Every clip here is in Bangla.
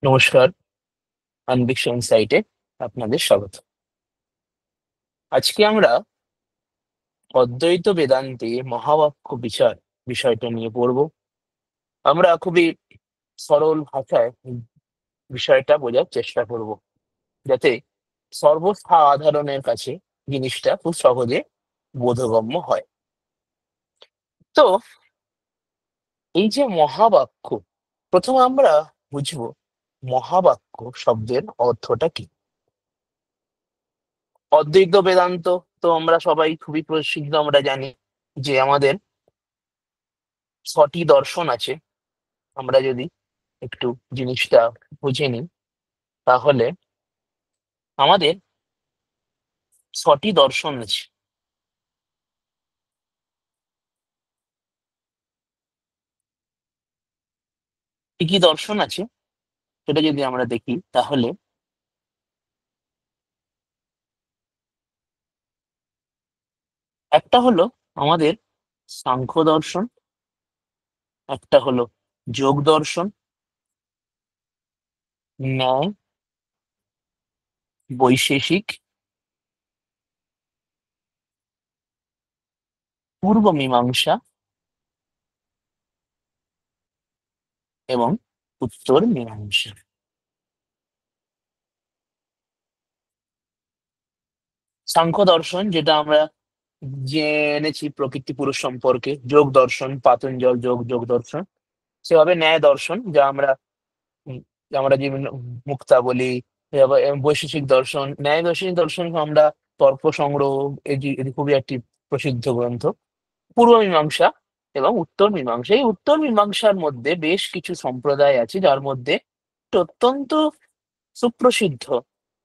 নমস্কার, আনভিকশন সাইটে আপনাদের স্বাগত। আজকে আমরা অদ্বৈত বেদান্তে মহাবাক্য বিচার বিষয়টা নিয়ে পড়ব। আমরা খুবই সরল ভাষায় বিষয়টা বোঝার চেষ্টা করব, যাতে সর্বসাধারণের কাছে জিনিসটা খুব সহজে বোধগম্য হয়। তো এই যে মহাবাক্য, প্রথমে আমরা বুঝবো মহাবাক্য শব্দের অর্থটা কি। অদ্বৈত বেদান্ত তো আমরা সবাই খুবই প্রসিদ্ধ, আমরা জানি যে আমাদের ৬টি দর্শন আছে। আমরা যদি একটু জিনিসটা বুঝে নিই, তাহলে আমাদের ৬টি দর্শন আছে। কি কি দর্শন আছে সেটা যদি আমরা দেখি, তাহলে একটা হলো আমাদের সাংখ্য দর্শন, একটা হলো যোগ দর্শন, ন্যায়, বৈশেষিক, পূর্ব মীমাংসা এবং উত্তর মীমাংসা। সাংখ্য দর্শন যেটা আমরা জেনেছি প্রকৃতি পুরুষ সম্পর্কে, যোগ দর্শন পাতঞ্জল যোগ দর্শন, সেভাবে ন্যায় দর্শন যা আমরা উম, আমরা যে মুক্তা বলি, এবার বৈশেষিক দর্শন, ন্যায় বৈশেষিক দর্শন আমরা তর্ক সংগ্রহ, এটি খুবই একটি প্রসিদ্ধ গ্রন্থ। পূর্ব মীমাংসা এবং উত্তর মীমাংসা, এই উত্তর মীমাংসার মধ্যে বেশ কিছু সম্প্রদায় আছে, যার মধ্যে একটি অত্যন্ত সুপ্রসিদ্ধ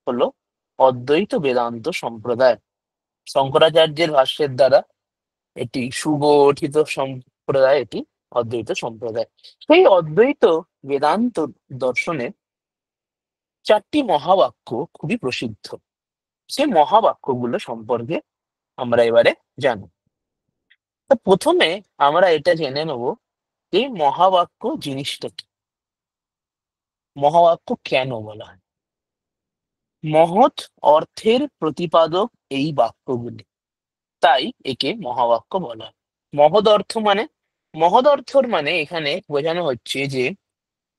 হলো অদ্বৈত বেদান্ত সম্প্রদায়। শঙ্করাচার্যের ভাষ্যের দ্বারা এটি সুগঠিত সম্প্রদায়, এটি অদ্বৈত সম্প্রদায়। সেই অদ্বৈত বেদান্ত দর্শনে ৪টি মহাবাক্য খুবই প্রসিদ্ধ। সেই মহাবাক্যগুলো সম্পর্কে আমরা এবারে জানব। তো প্রথমে আমরা এটা জেনে নেব যে মহাবাক্য জিনিসটা কি, মহাবাক্য কেন বলা হয়। মহৎ অর্থের প্রতিপাদক এই বাক্যগুলি, তাই একে মহাবাক্য বলা হয়। মহৎ অর্থ মানে, মহৎ অর্থর মানে এখানে বোঝানো হচ্ছে যে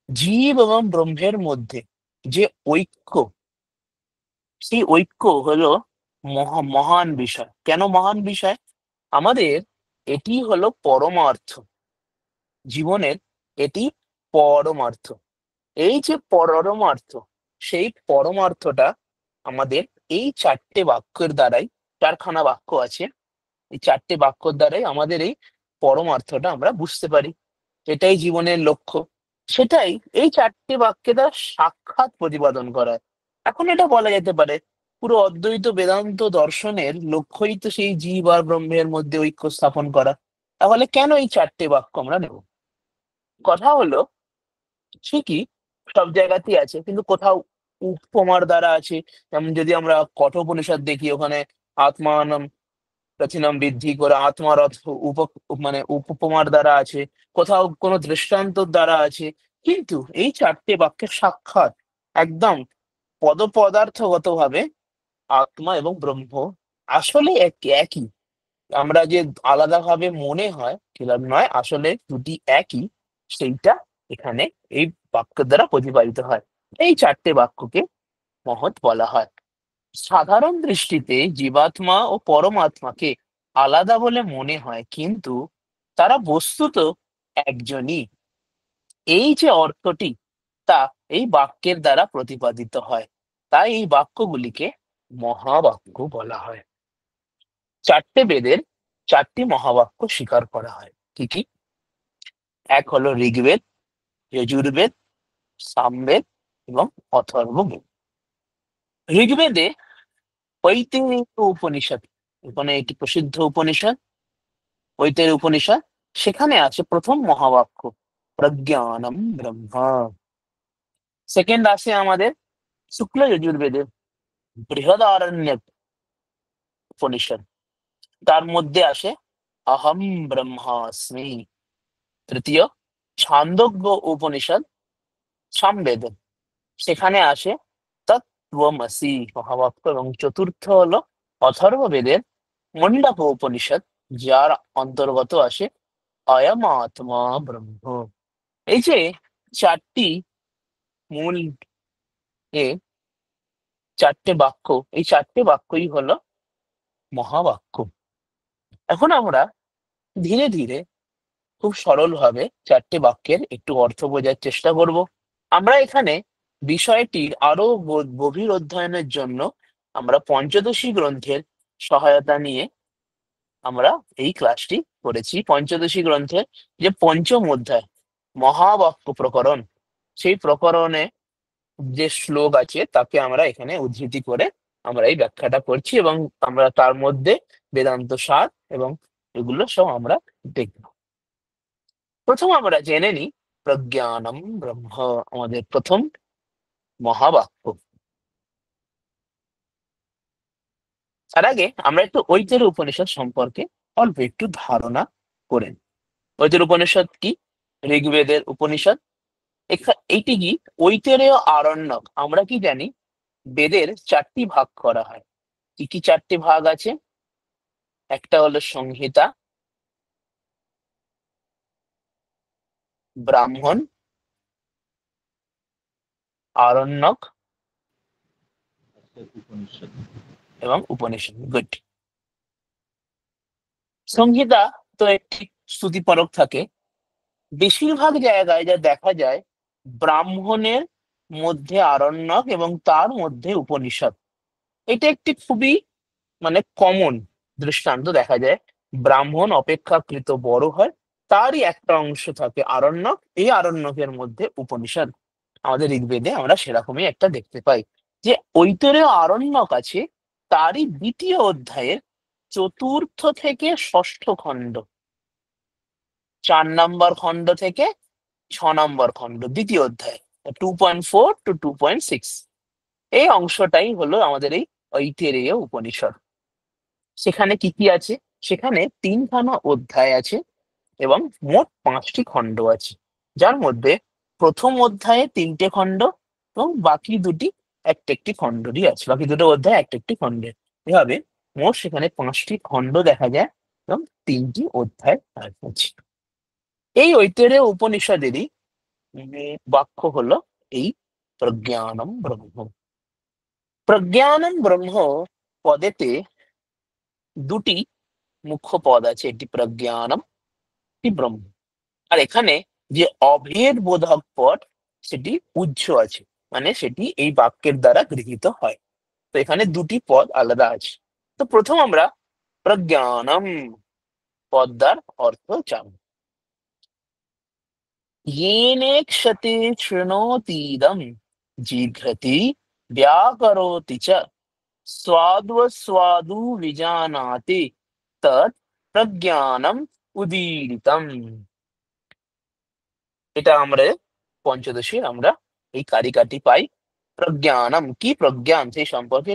জীব এবং ব্রহ্মের মধ্যে যে ঐক্য, সেই ঐক্য হলো মহান বিষয়। কেন মহান বিষয়? আমাদের এটি হলো পরমার্থ, জীবনের এটি পরমার্থ। এই যে পরমার্থ, সেই পরমার্থটা আমাদের এই ৪টে বাক্যের দ্বারাই, ৪খানা বাক্য আছে, এই ৪টে বাক্যর দ্বারাই আমাদের এই পরমার্থটা আমরা বুঝতে পারি। এটাই জীবনের লক্ষ্য, সেটাই এই ৪টে বাক্যে দ্বারা সাক্ষাৎ প্রতিপাদন করা। এখন এটা বলা যেতে পারে পুরো অদ্বৈত বেদান্ত দর্শনের লক্ষ্যই তো সেই জীব আর ব্রহ্মের মধ্যে ঐক্য স্থাপন করা। তাহলে কেন এই ৪টে বাক্য আমরা নেব? কথা হলো, ঠিকই সব জায়গাতেই আছে, কিন্তু কোথাও উপমার দ্বারা আছে। যেমন যদি আমরা কঠোপনিষদ দেখি, ওখানে আত্মানম প্রথিনম বৃদ্ধি করে আত্মার অর্থ মানে উপমার দ্বারা আছে, কোথাও কোনো দৃষ্টান্তর দ্বারা আছে। কিন্তু এই ৪টে বাক্যের সাক্ষাৎ একদম পদার্থগত ভাবে আত্মা এবং ব্রহ্ম আসলে একই। আমরা যে আলাদাভাবে মনে হয় সেটা নয়, আসলে দুটি একই, সেইটা এখানে এই বাক্যের দ্বারা প্রতিপাদিত হয়। এই ৪টে বাক্যকে মহৎ বলা হয়। সাধারণ দৃষ্টিতে জীবাত্মা ও পরমাত্মাকে আলাদা বলে মনে হয়, কিন্তু তারা বস্তুত একজনই। এই যে অর্থটি, তা এই বাক্যের দ্বারা প্রতিপাদিত হয়, তাই এই বাক্যগুলিকে মহাবাক্য বলা হয়। ৪টে বেদের ৪টি মহাবাক্য স্বীকার করা হয়। কি কি? এক হলো ঋগ্বেদ, যজুর্বেদ, সামবেদ এবং অথর্ববেদ। ঋগ্বেদে ঐতিহ্য উপনিষদ, মানে এটি প্রসিদ্ধ উপনিষদ, ঐতের উপনিষদ। সেখানে আছে প্রথম মহাবাক্য প্রজ্ঞানম ব্রহ্মা। সেকেন্ড আছে আমাদের শুক্ল যজুর্বেদে বৃহদারণ্যক উপনিষদ, তার মধ্যে আসে অহম ব্রহ্মাস্মি। তৃতীয় ছান্দোগ্য উপনিষদ সামবেদ। সেখানে আসে তত্ত্বমসি মহাবাক্য, এবং চতুর্থ হলো অথর্ববেদের মণ্ডাক উপনিষদ, যার অন্তর্গত আসে অয়ম আত্মা ব্রহ্ম। এই যে চারটি মূল এ চারটে বাক্য, এই চারটে বাক্যই হলো মহাবাক্য। এখন আমরা ধীরে ধীরে খুব সরলভাবে চারটে বাক্যের একটু অর্থ বোঝার চেষ্টা করব। আমরা এখানে বিষয়টির আরো গভীর অধ্যয়নের জন্য আমরা পঞ্চদশী গ্রন্থের সহায়তা নিয়ে আমরা এই ক্লাসটি করেছি। পঞ্চদশী গ্রন্থের যে পঞ্চম অধ্যায় মহাবাক্য প্রকরণ, সেই প্রকরণে যে শ্লোক আছে তাকে আমরা এখানে উদ্ধৃতি করে আমরা এই ব্যাখ্যাটা করছি, এবং আমরা তার মধ্যে বেদান্ত সার এবং এগুলো সব আমরা দেখব। প্রথম আমরা জেনে নিই প্রজ্ঞানম ব্রহ্ম, আমাদের প্রথম মহাবাক্য। তার আগে আমরা একটু ঐতরেয় উপনিষদ সম্পর্কে অল্প একটু ধারণা করে নিই। ঐতরেয় উপনিষদ কি? ঋগ্বেদের উপনিষদ। এইটি কি? ঐতরেয় আরণ্যক। আমরা কি জানি? বেদের চারটি ভাগ করা হয়। কি কি চারটি ভাগ আছে? একটা হলো সংহিতা, ব্রাহ্মণ, আরণ্যক এবং উপনিষদ। গুড। সংহিতা তো একটি শ্রুতিপরক থাকে। বেশিরভাগ জায়গায় যা দেখা যায়, ব্রাহ্মণের মধ্যে আরণ্যক এবং তার মধ্যে উপনিষদ। এটা একটি খুবই কমন দৃষ্টান্ত দেখা যায়। ব্রাহ্মণ অপেক্ষাকৃত বড় হয়, তারই একটা অংশ থাকে আরণ্যক, এই আরণ্যকের মধ্যে উপনিষদ। আমাদের ঋগ্বেদে আমরা সেরকমই একটা দেখতে পাই, যে ঐতরেয় আরণ্যক আছে, তারই দ্বিতীয় অধ্যায়ের চতুর্থ থেকে ষষ্ঠ খণ্ড, 4 নম্বর খণ্ড থেকে 6 নম্বর খণ্ড, দ্বিতীয় অধ্যায় 2.4 to 2.6, এই অংশটাই হলো আমাদের এই ঐতরেয় উপনিষদ। সেখানে কি কি আছে? সেখানে 3খানা অধ্যায় আছে এবং মোট 5টি খণ্ড আছে, যার মধ্যে প্রথম অধ্যায়ে 3টে খণ্ড এবং বাকি দুটি একটা একটি খণ্ডরই আছে, বাকি দুটো অধ্যায় একটা একটি খণ্ডের। এভাবে মোট সেখানে 5টি খণ্ড দেখা যায় এবং 3টি অধ্যায় আছে। এই ঐতরেয় উপনিষদেরই বাক্য হলো এই প্রজ্ঞানম ব্রহ্ম। প্রজ্ঞানম ব্রহ্ম পদেতে দুটি মুখ্য পদ আছে, একটি প্রজ্ঞানম, একটি ব্রহ্ম। আর এখানে যে অভেদ বোধক পদ, সেটি উহ্য আছে, সেটি এই বাক্যের দ্বারা গৃহীত হয়। তো এখানে দুটি পদ আলাদা আছে। তো প্রথম আমরা প্রজ্ঞানম পদ্মার অর্থ জানব। येनेक्षते शृणोतीदं जिघ्रति व्याकरोति च स्वाद्वस्वादु विजानाति तत् প্রজ্ঞানম উদীরিতম। এটা আমরা পঞ্চদশীর আমরা এই কারিকাটি পাই। প্রজ্ঞানম কি? প্রজ্ঞান সেই সম্পর্কে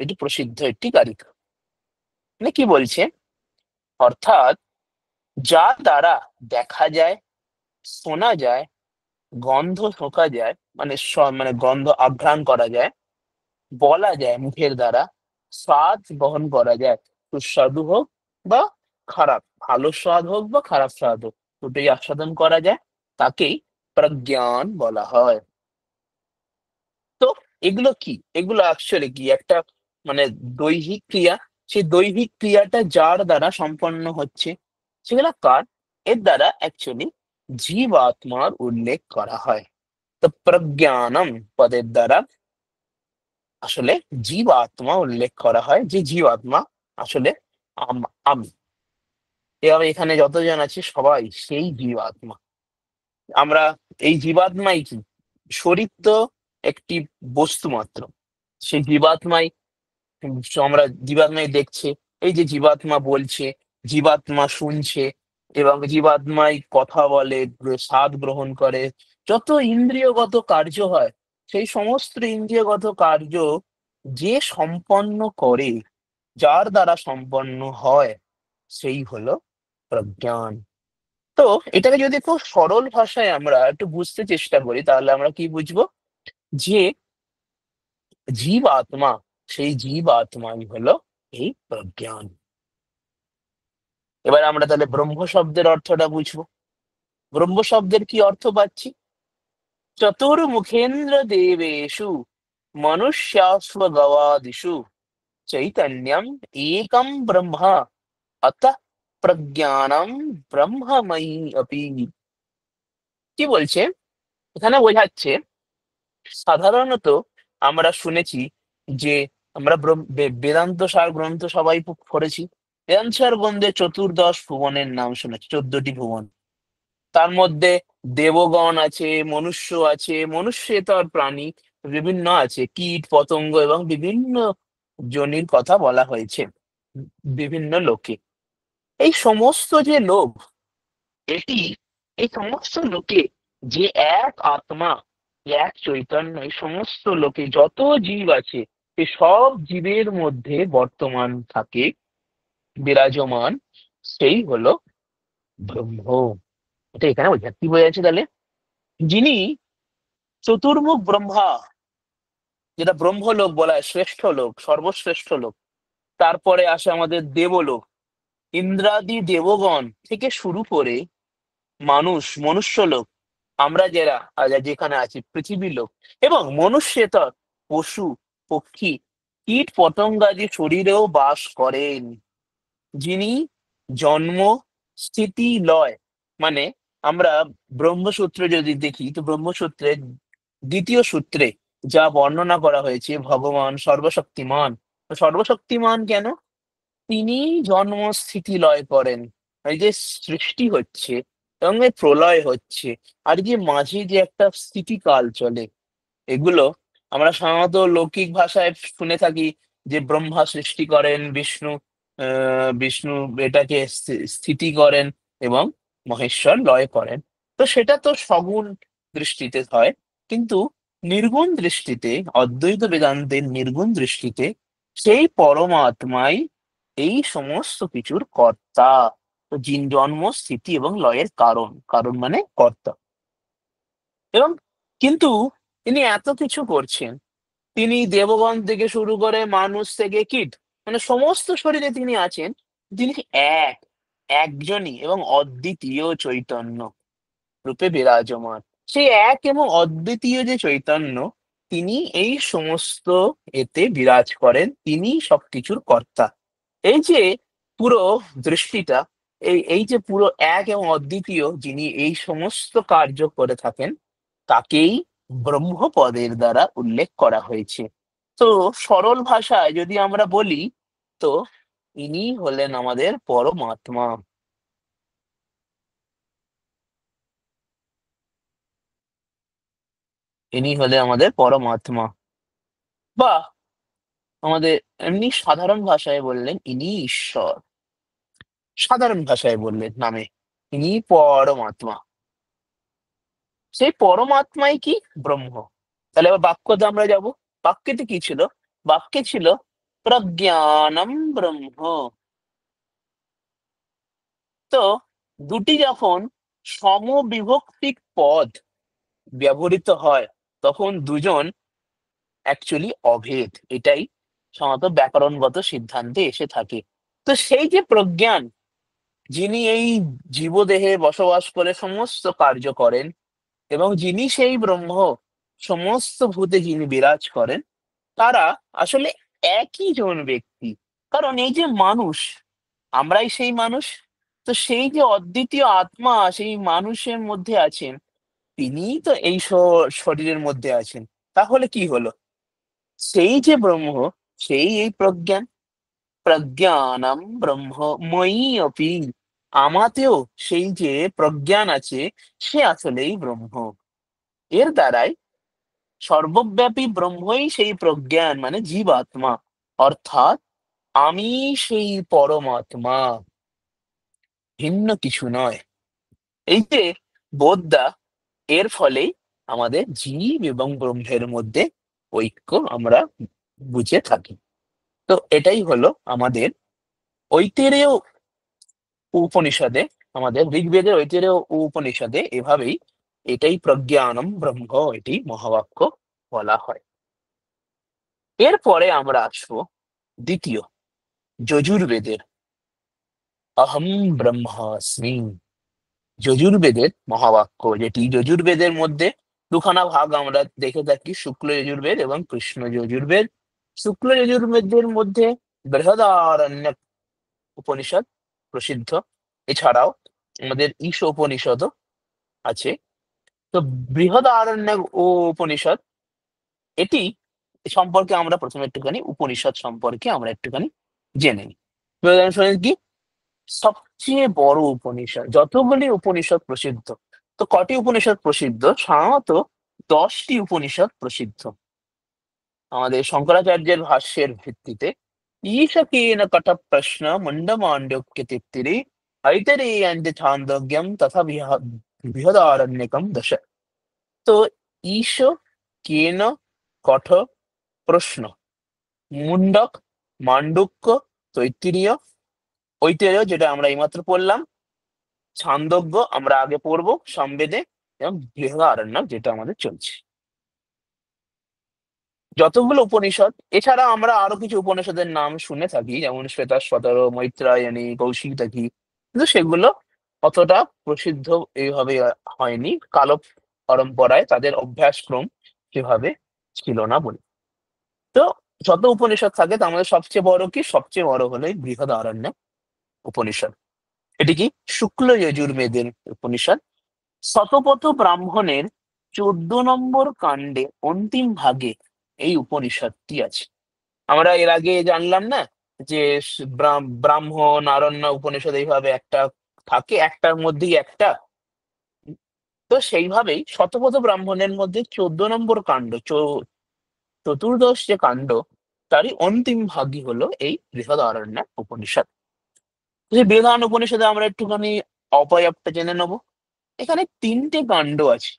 এটি প্রসিদ্ধ একটি কারিকা। কি বলছে? অর্থাৎ যা দ্বারা দেখা যায়, শোনা যায়, গন্ধ শোকা যায়, গন্ধ আঘ্রাণ করা যায়, বলা যায় মুখের দ্বারা, স্বাদ বহন করা যায়, সুস্বাদু হোক বা খারাপ, ভালো স্বাদ হোক বা খারাপ স্বাদ হোক, দুটোই আস্বাদন করা যায়, তাকেই প্রজ্ঞান বলা হয়। তো এগুলো কি? এগুলো অ্যাকচুয়ালি কি একটা মানে দৈহিক ক্রিয়া। সেই দৈহিক ক্রিয়াটা যার দ্বারা সম্পন্ন হচ্ছে, সেগুলো কার? এর দ্বারা অ্যাকচুয়ালি জীবাত্মার উল্লেখ করা হয়। তো প্রজ্ঞানম পদের দ্বারা আসলে জীবাত্মা উল্লেখ করা হয়, যে জীবাত্মা আসলে আমি। এভাবে এখানে যতজন আছে সবাই সেই জীবাত্মা। আমরা এই জীবাত্মাই কি? শরীর তো একটি বস্তু মাত্র, সেই জীবাত্মাই আমরা জীবাত্মাই দেখছে, এই যে জীবাত্মা বলছে, জীবাত্মা শুনছে, এবং জীবাত্মাই কথা বলে, স্বাদ গ্রহণ করে, যত ইন্দ্রিয়গত কার্য হয়, সেই সমস্ত ইন্দ্রিয়গত কার্য যে সম্পন্ন করে, যার দ্বারা সম্পন্ন হয়, সেই হলো প্রজ্ঞান। তো এটাকে যদি খুব সরল ভাষায় আমরা একটু বুঝতে চেষ্টা করি, তাহলে আমরা কি বুঝবো? যে জীব আত্মা, সেই জীব আত্মাই হলো এই প্রজ্ঞান। এবার আমরা তাহলে ব্রহ্ম শব্দের অর্থটা বুঝবো। ব্রহ্ম শব্দের কি অর্থ পাচ্ছি? চতুর্মুখেন্দ্র দেবেষু মনুষ্যাস্ব গবাদিষু চৈতন্যম একম ব্রহ্মা অত প্রজ্ঞানম ব্রহ্মময়ী অপি। কি বলছে? এখানে বোঝাচ্ছে, সাধারণত আমরা শুনেছি যে আমরা বেদান্ত সার গ্রন্থ সবাই পড়েছি। বেদান্ত সার গ্রন্থে চতুর্দশ ভুবনের নাম শুনেছি, 14টি ভুবন। তার মধ্যে দেবগণ আছে, মনুষ্য আছে, মনুষ্যেতর প্রাণী বিভিন্ন আছে, কীট পতঙ্গ এবং বিভিন্ন জনির কথা বলা হয়েছে বিভিন্ন লোকে। এই সমস্ত যে লোক, এটি এই সমস্ত লোকে যে এক আত্মা, এক চৈতন্য, এই সমস্ত লোকে যত জীব আছে, এই সব জীবের মধ্যে বর্তমান থাকে, বিরাজমান, সেই হলো ব্রহ্ম। এটা এখানে বোঝা কি বোঝা যাচ্ছে তাহলে? যিনি চতুর্মুখ ব্রহ্মা, যেটা ব্রহ্মলোক বলা হয়, শ্রেষ্ঠ লোক, সর্বশ্রেষ্ঠ লোক। তারপরে আসে আমাদের দেবলোক, ইন্দ্রাদি দেবগণ থেকে শুরু করে মানুষ, মনুষ্যলোক, আমরা যারা যেখানে আছি পৃথিবী লোক, এবং মনুষ্যেতর পশু পক্ষী কীট পতঙ্গাদি শরীরেও বাস করেন, যিনি জন্ম স্থিতি লয়, মানে আমরা ব্রহ্মসূত্র যদি দেখি, তো ব্রহ্মসূত্রের দ্বিতীয় সূত্রে যা বর্ণনা করা হয়েছে, ভগবান সর্বশক্তিমান। তো সর্বশক্তিমান কেন? তিনি জন্ম স্থিতি লয় করেন। এই যে সৃষ্টি হচ্ছে এবং এই প্রলয় হচ্ছে, আর যে মাঝে যে একটা স্থিতিকাল চলে, এগুলো আমরা সাধারণত লৌকিক ভাষায় শুনে থাকি যে ব্রহ্মা সৃষ্টি করেন, বিষ্ণু এটাকে স্থিতি করেন এবং মহেশ্বর লয় করেন। তো সেটা তো সগুণ দৃষ্টিতে হয়, কিন্তু নির্গুণ দৃষ্টিতে, অদ্বৈত বেদান্তের নির্গুণ দৃষ্টিতে, সেই পরমাত্মাই এই সমস্ত কিছুর কর্তা। তো জন্ম স্থিতি এবং লয়ের কারণ, কারণ মানে কর্তা। এবং কিন্তু তিনি এত কিছু করছেন, তিনি দেবগণ থেকে শুরু করে মানুষ থেকে কীট, মানে সমস্ত শরীরে তিনি আছেন। তিনি এক, একজনই এবং অদ্বিতীয় চৈতন্য রূপে বিরাজমান। সেই এক এবং অদ্বিতীয় যে চৈতন্য, তিনি এই সমস্ত এতে বিরাজ করেন, তিনি সবকিছুর কর্তা। এই যে পুরো দৃষ্টিটা, এই এই যে পুরো এক এবং অদ্বিতীয় যিনি এই সমস্ত কার্য করে থাকেন, তাকেই ব্রহ্মপদের দ্বারা উল্লেখ করা হয়েছে। তো সরল ভাষায় যদি আমরা বলি, তো ইনি হলেন আমাদের পরমাত্মা। ইনি হলে আমাদের পরমাত্মা, বা আমাদের এমনি সাধারণ ভাষায় বললেন ইনি ঈশ্বর। সাধারণ ভাষায় বললেন নামে ইনি পরমাত্মা। সেই পরমাত্মাই কি? ব্রহ্ম। তাহলে এবার বাক্যতে আমরা যাব। বাক্যতে কি ছিল? বাক্যে ছিল প্রজ্ঞানম ব্রহ্ম। তো দুটি যখন সমবিভক্তিক পদ ব্যবহৃত হয়, তখন দুজন অ্যাকচুয়ালি অভেদ, এটাই সাধারণত ব্যাকরণগত সিদ্ধান্তে এসে থাকে। তো সেই যে প্রজ্ঞান, যিনি এই জীবদেহে বসবাস করে সমস্ত কার্য করেন, এবং যিনি সেই ব্রহ্ম, সমস্ত ভূতে যিনি বিরাজ করেন, তারা আসলে একই জন ব্যক্তি। কারণ এই যে মানুষ, আমরাই সেই মানুষ। তো সেই যে অদ্বিতীয় আত্মা সেই মানুষের মধ্যে আছেন, তিনিই তো এই শরীরের মধ্যে আছেন। তাহলে কি হলো? সেই যে ব্রহ্ম, সেই এই প্রজ্ঞান। প্রজ্ঞানম ব্রহ্মময়ী অপি। আমাতেও সেই যে প্রজ্ঞান আছে, সে আসলেই ব্রহ্ম। এর দ্বারাই সর্বব্যাপী ব্রহ্মই সেই প্রজ্ঞান, মানে জীবাত্মা। অর্থাৎ আমি সেই পরমাত্মা, ভিন্ন কিছু নয়। এই যে বোধটা, এর ফলেই আমাদের জীব এবং ব্রহ্মের মধ্যে ঐক্য আমরা বুঝে থাকি। তো এটাই হলো আমাদের ঐতেরেয় উপনিষদে, আমাদের ঋগ্বেদের ঐতেরেয় উপনিষদে এভাবেই, এটাই প্রজ্ঞানম ব্রহ্ম, এটি মহাবাক্য বলা হয়। এরপরে আমরা আসবো দ্বিতীয় যজুর্বেদের অহম ব্রহ্মাস্মি। যজুর্বেদের মহাবাক্য, যেটি যজুর্বেদের মধ্যে দুখানা ভাগ আমরা দেখে থাকি, শুক্ল যজুর্বেদ এবং কৃষ্ণ যজুর্বেদ। শুক্ল যজুর্বেদের মধ্যে বৃহদারণ্যক উপনিষদ প্রসিদ্ধ। এছাড়াও আমাদের ঈশ উপনিষদও আছে। তো বৃহদারণ্যক ও উপনিষদ, এটি সম্পর্কে আমরা প্রথমে একটুখানি উপনিষদ সম্পর্কে আমরা একটুখানি জেনে নিই। বৃহদারণ্যক কি? সবচেয়ে বড় উপনিষদ। যতগুলি উপনিষদ প্রসিদ্ধ, তো কটি উপনিষদ প্রসিদ্ধ? সাধারণত 10টি উপনিষদ প্রসিদ্ধ। আমাদের শঙ্করাচার্যের ভাষ্যের ভিত্তিতে ঈশকেন কঠ প্রশ্ন মুন্ডমান্ডক্য তিত্তিরি ऐतरेयञ्च छान्दोग्यं तथा বৃহদারণ্যকম দশ। তো ঈশ কেন কঠ প্রশ্ন, মুন্ডক, মান্ডুক্য, তৈত্তিরীয়, ঐতরেয় যেটা আমরা এইমাত্র পড়লাম, ছান্দোগ্য আমরা আগে পড়বো সামবেদে, এবং বৃহদারণ্যক যেটা আমাদের চলছে। যতগুলো উপনিষদ, এছাড়া আমরা আরো কিছু উপনিষদের নাম শুনে থাকি, যেমন শ্বেতাশ্বতর, মৈত্রায়নী, কৌশিকী, কিন্তু সেগুলো অতটা প্রসিদ্ধ এইভাবে হয়নি, কাল পরম্পরায় তাদের অভ্যাসক্রম সেভাবে ছিল না বলে। তো যত উপনিষদ থাকে তার মধ্যে সবচেয়ে বড় কি? সবচেয়ে বড় হলো এই বৃহদারণ্যক উপনিষদ। এটি কি? শুক্ল যজুর্বেদের উপনিষদ। শতপথ ব্রাহ্মণের 14 নম্বর কাণ্ডে অন্তিম ভাগে এই উপনিষদটি আছে। আমরা এর আগে জানলাম না যে ব্রাহ্মণ, আরণ্যক উপনিষদ এইভাবে একটা থাকে, একটার মধ্যেই একটা। তো সেইভাবেই শতপথ ব্রাহ্মণের মধ্যে 14 নম্বর কাণ্ড, চতুর্দশ যে কাণ্ড, তারই অন্তিম ভাগই হলো এই বৃহদারণ্যক উপনিষদ। সেই বৃহদারণ্যক উপনিষদে আমরা একটুখানি অপয়াপটা জেনে নেবো। এখানে 3টে কাণ্ড আছে।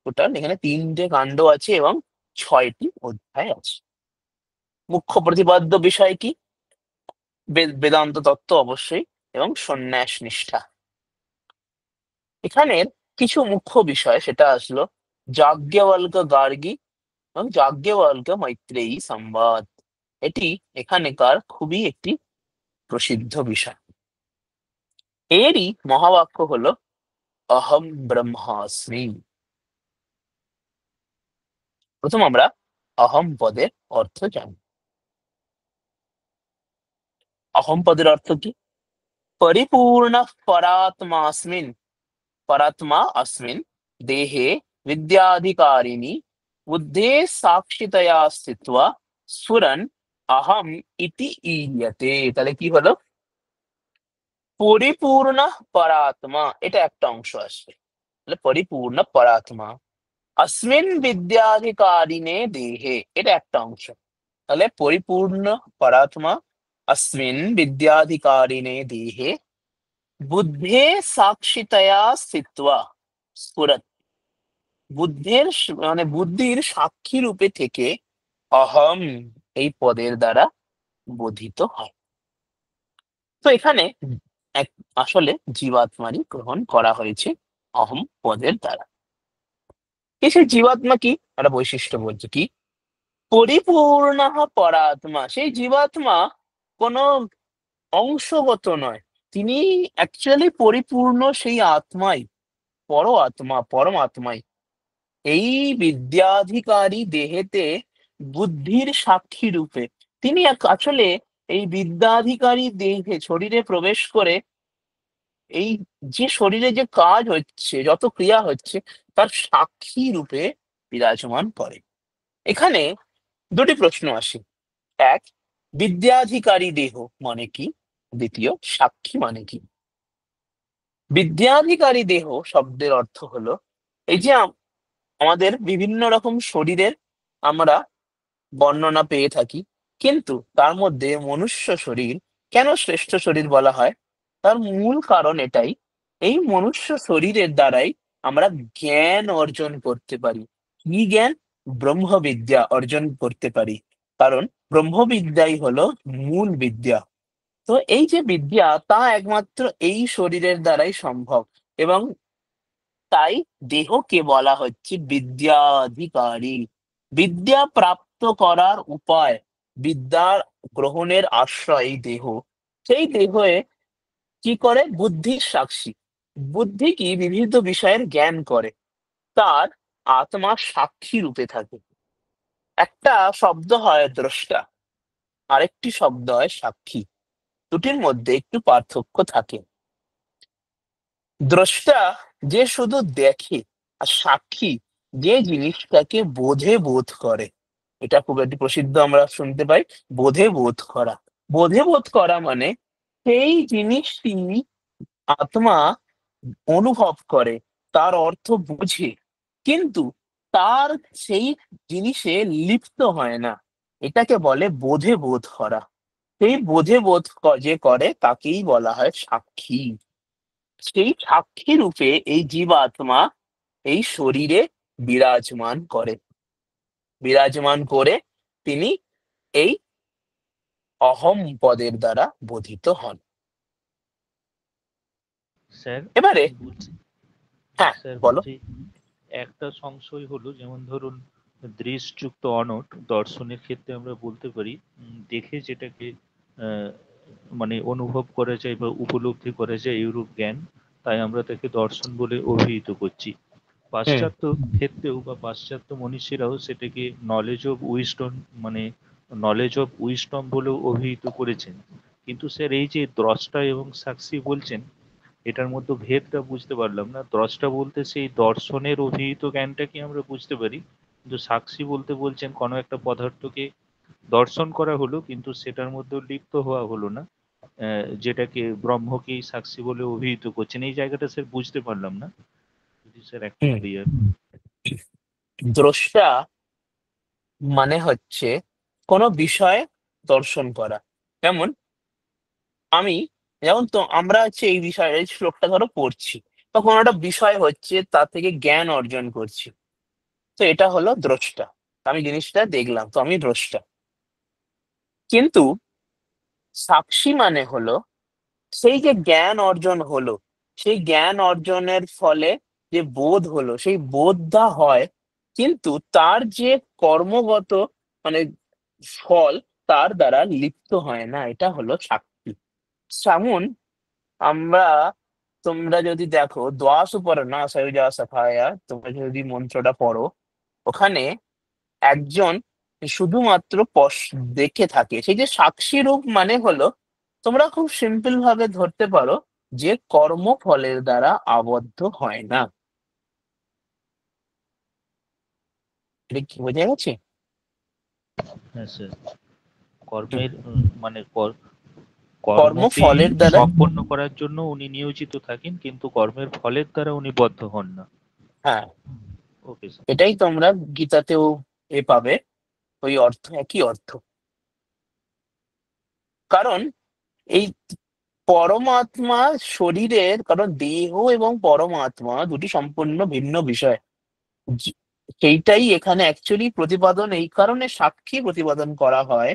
টোটাল এখানে 3টে কাণ্ড আছে এবং 6টি অধ্যায় আছে। মুখ্য প্রতিপাদ্য বিষয় কি? বেদান্ত তত্ত্ব অবশ্যই, এবং সন্ন্যাস নিষ্ঠা। এখানের কিছু মুখ্য বিষয় সেটা আসলো যাজ্ঞবল্ক গার্গী এবং যাজ্ঞবল্ক মৈত্রেয়ী সংবাদ। এটি এখানেকার খুবই একটি প্রসিদ্ধ বিষয়। এরই মহাবাক্য হলো অহম ব্রহ্মাস্মি। প্রথম আমরা অহম পদের অর্থ জানি। অহম পদের অর্থ কি? পরিপূর্ণ পরাত্মাস্মিন, পরাত্মা अस्मिन् দেহে বিদ্যাধিকারিণী বুদ্ধে সাক্ষিতয়া স্থিত্বা স্ফুরন অহম ইতি ঈয়তে। তাহলে কি হলো? পরিপূর্ণ পরাত্মা, এটা একটা অংশ আসবে। তাহলে পরিপূর্ণ পরাত্মা अस्मिन् বিদ্যাধিকারিণে দেহে, এটা একটা অংশ। তাহলে পরিপূর্ণ পরাত্মা अस्मिन् বিদ্যাধিকারিণে দেহে বুদ্ধে সাক্ষিতয়া স্থিত্বা স্ফুরত। মানে বুদ্ধির সাক্ষী রূপে থেকে অহম এই পদের দ্বারা বোধিত হয়। তো এখানে এক আসলে জীবাত্মারই গ্রহণ করা হয়েছে অহম পদের দ্বারা। সেই জীবাত্মা কি? একটা বৈশিষ্ট্য বলছে কি? পরিপূর্ণ পরাত্মা। সেই জীবাত্মা কোনো অংশগত নয়, তিনি অ্যাকচুয়ালি পরিপূর্ণ সেই আত্মাই, আত্মা, পরমাত্মাই এই বিদ্যাধিকারী দেহেতে বুদ্ধির সাক্ষী রূপে তিনি আসলে এই বিদ্যাধিকারী দেহে শরীরে প্রবেশ করে এই যে শরীরে যে কাজ হচ্ছে, যত ক্রিয়া হচ্ছে, তার সাক্ষী রূপে বিরাজমান করে। এখানে দুটি প্রশ্ন আসে। এক, বিদ্যাধিকারী দেহ মানে কি? দ্বিতীয়, সাক্ষী মানে কি? বিদ্যাধিকারী দেহ শব্দের অর্থ হলো এই যে আমাদের বিভিন্ন রকম শরীরের আমরা বর্ণনা পেয়ে থাকি, কিন্তু তার মধ্যে মনুষ্য শরীর কেন শ্রেষ্ঠ শরীর বলা হয়? তার মূল কারণ এটাই, এই মনুষ্য শরীরের দ্বারাই আমরা জ্ঞান অর্জন করতে পারি। কি জ্ঞান? ব্রহ্মবিদ্যা অর্জন করতে পারি। কারণ ব্রহ্মবিদ্যাই হলো মূল বিদ্যা। তো এই যে বিদ্যা, তা একমাত্র এই শরীরের দ্বারাই সম্ভব, এবং তাই দেহকে বলা হচ্ছে বিদ্যাধিকারী। বিদ্যা প্রাপ্ত করার উপায়, বিদ্যা গ্রহণের আশ্রয় এই দেহ, সেই দেহে কি করে? বুদ্ধির সাক্ষী। বুদ্ধি কি বিবিধ বিষয়ের জ্ঞান করে, তার আত্মা সাক্ষী রূপে থাকে। একটা শব্দ হয় দ্রষ্টা, আরেকটি শব্দ হয় সাক্ষী। দুটির মধ্যে একটু পার্থক্য থাকে। দ্রষ্টা যে শুধু দেখে, আর সাক্ষী যে জিনিসটাকে বোধে বোধ করে। এটা খুব একটি প্রসিদ্ধ, আমরা শুনতে পাই, বোধে বোধ করা। বোধে বোধ করা মানে সেই জিনিসটি আত্মা অনুভব করে, তার অর্থ বুঝে, কিন্তু তার সেই জিনিসে লিপ্ত হয় না। এটাকে বলে বোধে বোধ করা। সেই বোধে বোধ যে করে তাকেই বলা হয় সাক্ষী। সেই সাক্ষী রূপে এই জীবাত্মা এই শরীরে বিরাজমান করে। বিরাজমান করে তিনি এই অহম পদের দ্বারা বোধিত হন। স্যার এবারে বলছি, হ্যাঁ, স্যার বলো। বলছি, একটা সংশয় হলো, যেমন ধরুন দৃশযুক্ত অনট দর্শনের ক্ষেত্রে আমরা বলতে পারি দেখে যেটাকে আহ, মানে অনুভব করা যায় বা উপলব্ধি করা যায় এইরূপ জ্ঞান, তাই আমরা তাকে দর্শন বলে অভিহিত করছি। হুম পাশ্চাত্য ক্ষেত্রেও বা পাশ্চাত্য মনীষীরাও সেটাকে নলেজ অফ উইজডম, মানে নলেজ অফ উইজডম বলেও অভিহিত করেছেন। কিন্তু স্যার এই যে দ্রষ্টা এবং সাক্ষী বলছেন, এটার মধ্যে ভেদটা বুঝতে পারলাম না। দ্রষ্টা বলতে সেই দর্শনের অভিহিত জ্ঞানটাকে আমরা বুঝতে পারি, কিন্তু সাক্ষী বলতে বলছেন কোনো একটা পদার্থকে দর্শন করা হলো কিন্তু সেটার মধ্যে লিপ্ত হওয়া হলো না, যেটাকে ব্রহ্মকেই সাক্ষী বলে অভিহিত করছেন। এই জায়গাটা স্যার বুঝতে পারলাম না, যদি স্যার একটু হুম ক্লিয়ার। দ্রষ্টা মানে হচ্ছে কোনো বিষয় দর্শন করা। যেমন আমি, যেমন তো আমরা হচ্ছে এই বিষয়ে এই শ্লোকটা ধরো পড়ছি, বা কোনো একটা বিষয় হচ্ছে তার থেকে জ্ঞান অর্জন করছি, তো এটা হলো দ্রষ্টা। আমি জিনিসটা দেখলাম, তো আমি দ্রষ্টা। কিন্তু সাক্ষী মানে হলো সেই যে জ্ঞান অর্জন হলো, সেই জ্ঞান অর্জনের ফলে যে বোধ হলো, সেই বোধটা হয়, কিন্তু তার যে কর্মগত মানে ফল, তার দ্বারা লিপ্ত হয় না। এটা হলো সাক্ষী। যেমন আমরা, তোমরা যদি দেখো দোয়া সুপর্ণা সয়ুজা সাফায়া, তোমরা যদি মন্ত্রটা পড়ো, ওখানে একজন শুধুমাত্র দেখে থাকে। সেই যে সাক্ষী রূপ মানে হলো, তোমরা খুব সিম্পল ভাবে ধরতে পারো যে কর্মফলের দ্বারা আবদ্ধ হয় না। এটা কি বোঝা গেছে? হ্যাঁ স্যার, কর্মের মানে কর্মকে কর্মফলের দ্বারা, সম্পন্ন করার জন্য উনি নিয়োজিত থাকেন, কিন্তু কর্মের ফলের দ্বারা উনি বদ্ধ হন না। হ্যাঁ, ওকে স্যার। এটাই তোমরা গীতাতেও পাবে, ওই অর্থ, একই অর্থ। কারণ এই পরমাত্মা শরীরের, কারণ দেহ এবং পরমাত্মা দুটি সম্পূর্ণ ভিন্ন বিষয়। জি- সেইটাই এখানে অ্যাকচুয়ালি প্রতিপাদন, এই কারণে সাক্ষী প্রতিপাদন করা হয়,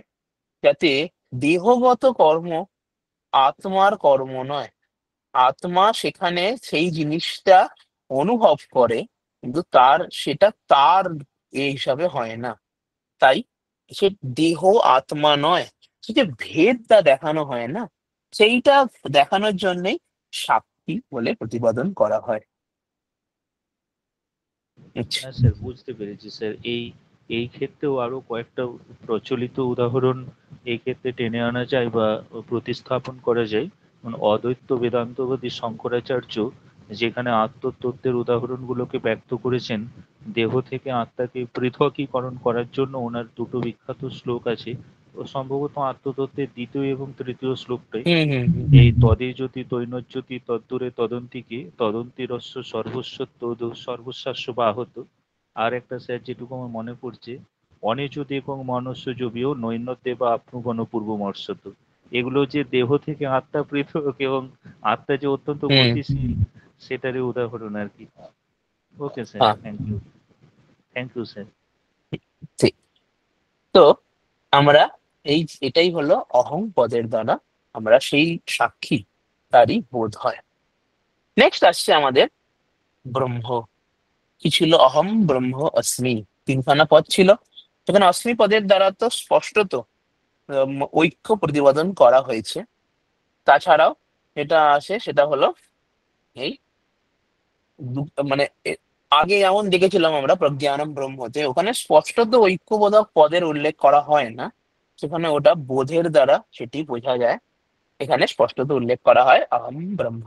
যাতে দেহগত কর্ম আত্মার কর্ম নয়। আত্মা সেখানে সেই জিনিসটা অনুভব করে, কিন্তু তার সেটা তার এ হিসাবে হয় না। তাই সে দেহ আত্মা নয়, সে যে ভেদটা দেখানো হয় না, সেইটা দেখানোর জন্যই সাক্ষী বলে প্রতিপাদন করা হয়। আচ্ছা। হ্যাঁ স্যার, বুঝতে পেরেছি স্যার। এই এই ক্ষেত্রেও আরো কয়েকটা প্রচলিত উদাহরণ এই ক্ষেত্রে টেনে আনা যায় বা প্রতিস্থাপন করা যায়। মানে অদ্বৈত বেদান্তবাদী শঙ্করাচার্য যেখানে আত্মতত্ত্বের উদাহরণগুলোকে ব্যক্ত করেছেন, দেহ থেকে আত্মাকে পৃথকীকরণ করার জন্য ওনার দুটো বিখ্যাত শ্লোক আছে। ও সম্ভবত আত্মতত্ত্বের দ্বিতীয় এবং তৃতীয় শ্লোকটাই, হুম হুম হুম এই তদে জ্যোতি তৈনজ্যোতি তদ্দূরে তদন্তিকে তদন্তিরস্য সর্বস্ব তদ সর্বস্বাস্য বা আহত। আর একটা স্যার যেটুকু আমার মনে পড়ছে, অনিচ্যুত এবং মনস্য জবিও নৈন্যতে বা আপনুগণ পূর্বমর্শত। এগুলো যে দেহ থেকে আত্মা পৃথক এবং আত্মা যে অত্যন্ত হুম। গতিশীল, সেটারই উদাহরণ আর কি। ওকে স্যার, হ্যাঁ, thank you. Thank you sir. ঠিক। তো আমরা এটাই হলো অহং পদের দ্বারা আমরা সেই সাক্ষী, তারই বোধ হয়। নেক্সট আসছে আমাদের ব্রহ্ম। কি ছিল? অহম ব্রহ্ম অস্মি। তিনখানা পদ ছিল। সেখানে অস্মি পদের দ্বারা তো স্পষ্টত ঐক্য প্রতিপাদন করা হয়েছে। তাছাড়াও যেটা আসে সেটা হলো এই মানে আগে যেমন দেখেছিলাম আমরা প্রজ্ঞানম ব্রহ্মতে, ওখানে স্পষ্টত ঐক্যবোধক পদের উল্লেখ করা হয় না, সেখানে ওটা বোধের দ্বারা সেটি বোঝা যায়। এখানে স্পষ্টত উল্লেখ করা হয় আহম ব্রহ্ম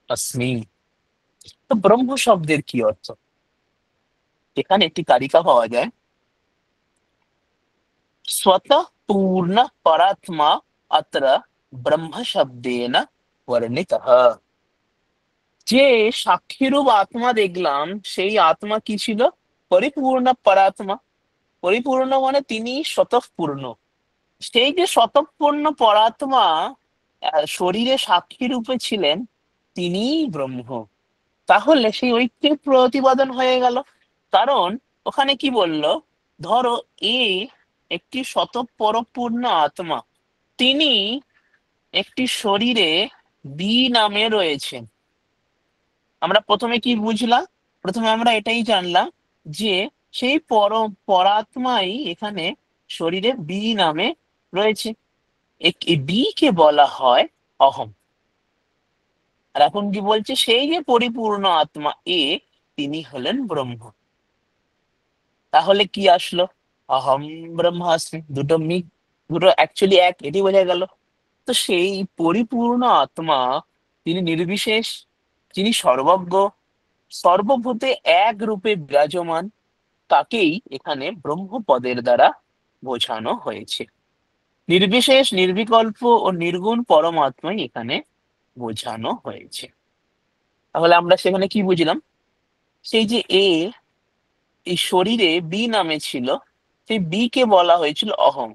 অস্মি। তো ব্রহ্ম শব্দের কি অর্থ? এখানে একটি কারিকা পাওয়া যায়, स्वतः पूर्ण परात्मा अत्र ब्रह्म शब्देन वर्णितः। যে সাক্ষীরূপ আত্মা দেখলাম, সেই আত্মা কি ছিল? পরিপূর্ণ পরাত্মা। পরিপূর্ণ মানে তিনি স্বতঃপূর্ণ। সেই যে স্বতঃপূর্ণ পরাত্মা শরীরে সাক্ষী রূপে ছিলেন, তিনিই ব্রহ্ম। তাহলে সেই ঐক্যের প্রতিপাদন হয়ে গেল। কারণ ওখানে কি বললো, ধরো এ একটি স্বতঃপরপূর্ণ আত্মা, তিনি একটি শরীরে বি নামে রয়েছেন। আমরা প্রথমে কি বুঝলাম? প্রথমে আমরা এটাই জানলাম যে সেই পরাত্মাই এখানে শরীরে বি নামে রয়েছে। এই বি কে বলা হয় অহম। আর এখন কি বলছে, সেই যে পরিপূর্ণ আত্মা এ, তিনি হলেন ব্রহ্ম। তাহলে কি আসলো? অহম ব্রহ্মাস্মি, দুটো অ্যাকচুয়ালি এক, এটি বোঝা গেল। তো সেই পরিপূর্ণ আত্মা, তিনি নির্বিশেষ, তিনি সর্বজ্ঞ, সর্বভূতে এক রূপে বিরাজমান, তাকেই এখানে ব্রহ্মপদের দ্বারা বোঝানো হয়েছে। নির্বিশেষ, নির্বিকল্প ও নির্গুণ পরমাত্মাই এখানে বোঝানো হয়েছে। তাহলে আমরা সেখানে কি বুঝলাম? সেই যে এই শরীরে বি নামে ছিল, সেই বি কে বলা হয়েছিল অহং।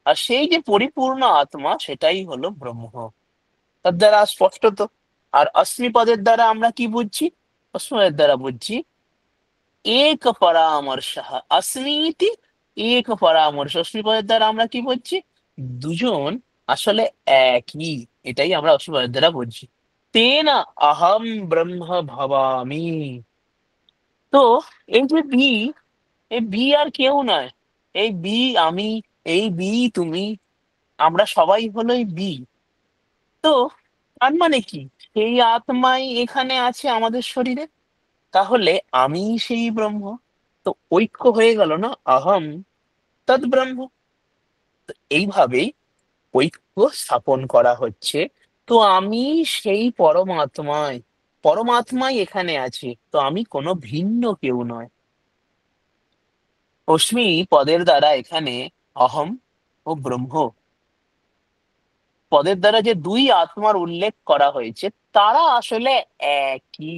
আর সেই যে পরিপূর্ণ আত্মা, সেটাই হলো ব্রহ্ম। তার দ্বারা স্পষ্টত। আর অস্মি পদের দ্বারা আমরা কি বুঝছি? অস্মি পদের দ্বারা বুঝছি এক পরামর্শ। অস্মিতি এক পরামর্শ। অস্মি পদের দ্বারা আমরা কি বুঝছি? দুজন আসলে একই। এটাই আমরা অস্মি পদের দ্বারা বুঝছি। তেন অহম ব্রহ্ম ভবামি। তো এই যে বি, এই বি আর কেউ নয়। এই বি আমি, এই বি তুমি, আমরা সবাই হলো এই বি। তো তার মানে কি, সেই আত্মাই এখানে আছে আমাদের শরীরে। তাহলে আমি সেই ব্রহ্ম। তো ঐক্য হয়ে গেল না, অহম তৎ ব্রহ্ম। তো এইভাবেই ঐক্য স্থাপন করা হচ্ছে। তো আমি সেই পরমাত্মায়, পরমাত্মাই এখানে আছে, তো আমি কোনো ভিন্ন কেউ নয়। অস্মি পদের দ্বারা এখানে অহম ও ব্রহ্ম পদের দ্বারা যে দুই আত্মার উল্লেখ করা হয়েছে, তারা আসলে একই।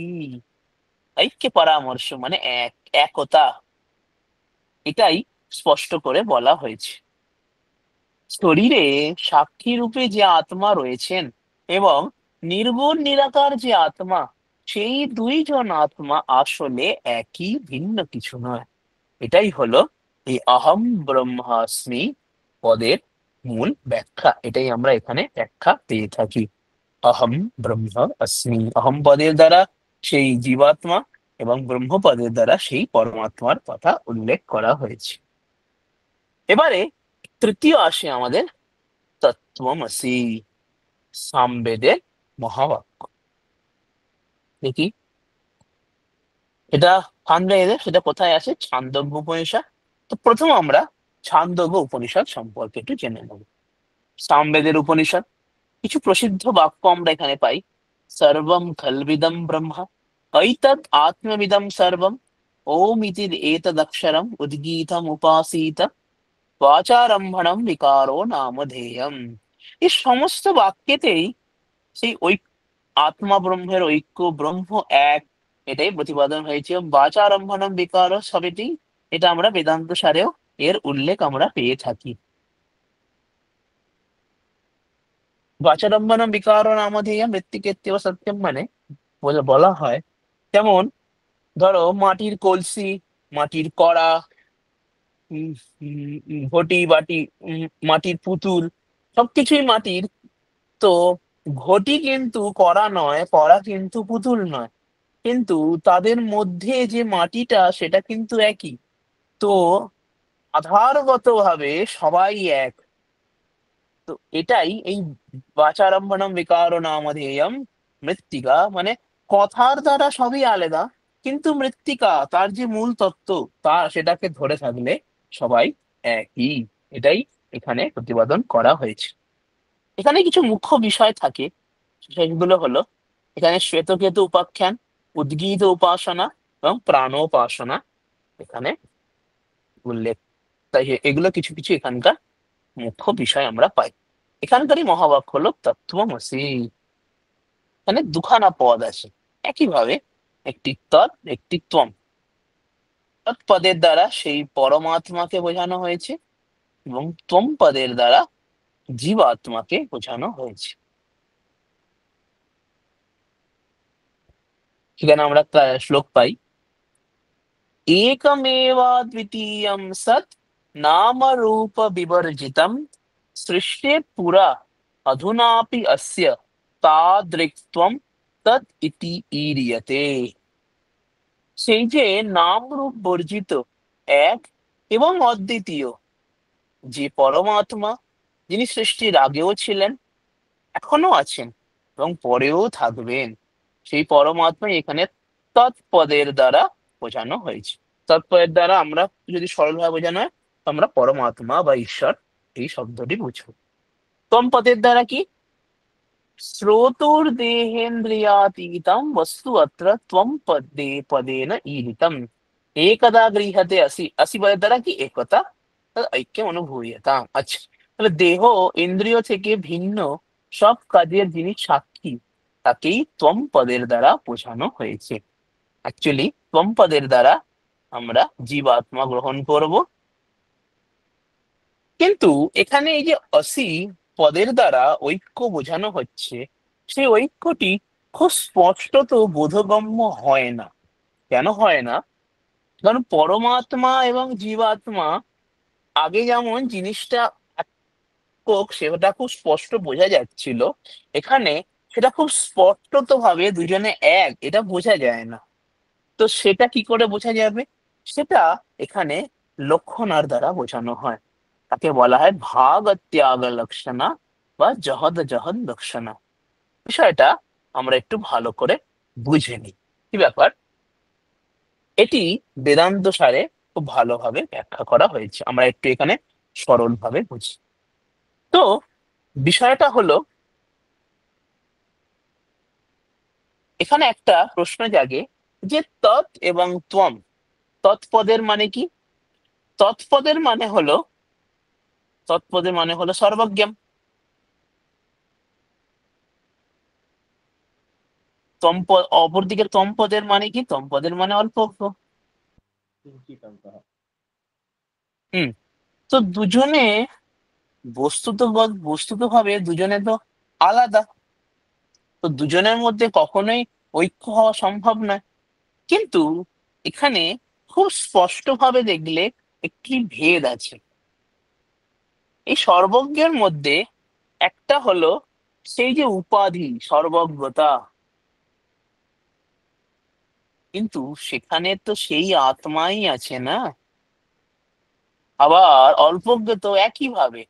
ঐক্য পরামর্শ মানে একতা, এটাই স্পষ্ট করে বলা হয়েছে। শরীরে সাক্ষী রূপে যে আত্মা রয়েছেন এবং নির্গুণ নিরাকার যে আত্মা, সেই দুইজন আত্মা আসলে একই, ভিন্ন কিছু নয়। এটাই হলো এই অহম ব্রহ্মাস্মি পদের মূল ব্যাখ্যা। এটাই আমরা এখানে ব্যাখ্যা পেয়ে থাকি। অহম ব্রহ্ম অস্মি, অহম পদের দ্বারা সেই জীবাত্মা এবং ব্রহ্ম পদের দ্বারা সেই পরমাত্মার কথা উল্লেখ করা হয়েছে। এবারে তৃতীয় আসে আমাদের তত্ত্বমসি, সামবেদের মহাবাক্য। দেখি এটা সামবেদের, সেটা কোথায় আছে? ছান্দোগ্য উপনিষদ। তো প্রথম আমরা ছান্দোগ্য উপনিষদ সম্পর্কে একটু জেনে নেব। সামবেদের উপনিষদ, কিছু প্রসিদ্ধ বাক্য আমরা এখানে পাই। সর্বম খলবিদম ব্রহ্মা, ঐতৎ আত্মবিদম সর্বম, ওম ইতি এতদক্ষরম উদ্গীতম উপাসীত, বাচারম্ভণম বিকারো নামধেয়ম। এই সমস্ত বাক্যেতেই সেই আত্মা ব্রহ্মের ঐক্য, ব্রহ্ম এক, এটাই প্রতিপাদন হয়েছে। বাচারম্ভণম বিকার সবেতেই, এটা আমরা বেদান্ত সারেও এর উল্লেখ আমরা পেয়ে থাকি। বাচারম্ভণম বিকারো নামধেয়ম মৃত্তিকেত্যেব সত্যম, মানে বলা হয়, যেমন ধরো মাটির কলসি, মাটির কড়া, উম, ঘটি বাটি, মাটির পুতুল, সবকিছুই মাটির। তো ঘটি কিন্তু কড়া নয়, কড়া কিন্তু পুতুল নয়, কিন্তু তাদের মধ্যে যে মাটিটা, সেটা কিন্তু একই। তো আধারগত ভাবে সবাই এক। তো এটাই এই বাচারম্ভণম বিকার নামধেয়ম মৃত্তিকা, মানে কথার দ্বারা সবই আলাদা, কিন্তু মৃত্তিকা তার যে মূল তত্ত্ব, তা সেটাকে ধরে থাকলে সবাই একই। এটাই এখানে প্রতিপাদন করা হয়েছে। এখানে কিছু মুখ্য বিষয় থাকে, সেগুলো হলো এখানে শ্বেতকেতু উপাখ্যান, উদ্গীত উপাসনা এবং প্রাণোপাসনা এখানে উল্লেখ। তাই এগুলো কিছু কিছু এখানকার মুখ্য বিষয় আমরা পাই। এখানকারই মহাবাক্য হলো তত্ত্বমসি। এখানে দুখানা পদ আছে একইভাবে, একটি তৎ একটি ত্বম। তৎ পদের দ্বারা সেই পরমাত্মাকে বোঝানো হয়েছে এবং ত্বম পদের দ্বারা জীবাত্মাকে বোঝানো হয়েছে। সেখানে আমরা একটা শ্লোক পাই, एकमेवाद्वितीयं सत् नाम रूप विवर्जितम् सृष्टे पुरा अधुनापि अस्य तादृक्त्वं तत् इति ईरियते। সেই যে নাম রূপ বর্জিত এক এবং অদ্বিতীয় যে পরমাত্মা, যিনি সৃষ্টির আগেও ছিলেন, এখনো আছেন এবং পরেও থাকবেন, সেই পরমাত্মা এখানে তৎপদের দ্বারা বোঝানো হয়েছে। তৎপদের দ্বারা আমরা যদি সরলভাবে বোঝানো হয়, তো আমরা পরমাত্মা বা ঈশ্বর এই শব্দটি বুঝবো। তম পদের দ্বারা কি, শ্রোতুর্দেহেন্দ্রিয়াতীতম বস্তু অত্র ত্বম পদে পদেন ঈরিতম একদা গৃহতে আসি। আসি পদের দ্বারা কি, একতা ঐক্যম অনুভূয়তাম। আচ্ছা, তাহলে দেহ ইন্দ্রিয় থেকে ভিন্ন সব কাজের যিনি সাক্ষী, তাকেই ত্বম পদের দ্বারা বোঝানো হয়েছে। অ্যাকচুয়ালি ত্বম পদের দ্বারা আমরা জীবাত্মা গ্রহণ করব, কিন্তু এখানে এই যে অসি পদের দ্বারা ঐক্য বোঝানো হচ্ছে, সেই ঐক্যটি খুব স্পষ্টত বোধগম্য হয় না। কেন হয় না? কারণ পরমাত্মা এবং জীবাত্মা আগে যেমন জিনিসটা একক, সেটা খুব স্পষ্ট বোঝা যাচ্ছিল, এখানে সেটা খুব স্পষ্টত ভাবে দুজনে এক এটা বোঝা যায় না। তো সেটা কি করে বোঝা যাবে? সেটা এখানে লক্ষণার দ্বারা বোঝানো হয়। তাকে বলা হয় ভাগ ত্যাগ লক্ষণা বা জহদ জহদ লক্ষণা। বিষয়টা আমরা একটু ভালো করে বুঝে নিই কি ব্যাপার। এটি বেদান্ত সারে খুব ভালোভাবে ব্যাখ্যা করা হয়েছে, আমরা একটু এখানে সরল ভাবে বুঝি। তো বিষয়টা হলো, এখানে একটা প্রশ্ন জাগে যে তৎ এবং ত্বম, তৎপদের মানে কি? তৎপদের মানে হলো, তৎপদের মানে হলো সর্বজ্ঞম। অপরদিকে তম পদের মানে কি? তম পদের মানে অল্পজ্ঞ। কিঞ্চিতঙ্কः। হুম। তো দুজনে বস্তুত ভাবে দুজনে তো আলাদা, তো দুজনের মধ্যে কখনোই ঐক্য হওয়া সম্ভব নয়। কিন্তু এখানে খুব স্পষ্ট ভাবে দেখলে একটি ভেদ আছে। এই সর্বজ্ঞের মধ্যে একটা হলো সেই যে উপাধি সর্বজ্ঞতা, কিন্তু সেখানে তো সেই আত্মাই আছে না। আবার অল্পজ্ঞ তো একই ভাবে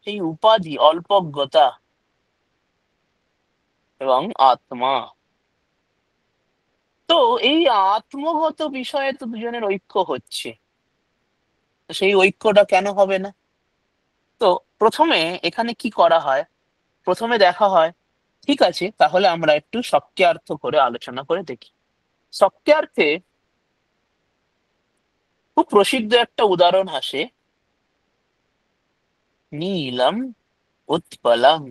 সেই উপাধি অল্পজ্ঞতা এবং আত্মা। তো এই আত্মগত বিষয়ে তো দুজনের ঐক্য হচ্ছে, তো সেই ঐক্যটা কেন হবে না? তো প্রথমে এখানে কি করা হয়, প্রথমে দেখা হয়, ঠিক আছে তাহলে আমরা একটু শক্তিয়ার্থ করে আলোচনা করে দেখি। শক্তিয়ার্থে খুব প্রসিদ্ধ একটা উদাহরণ আসে, নীলম উৎপলম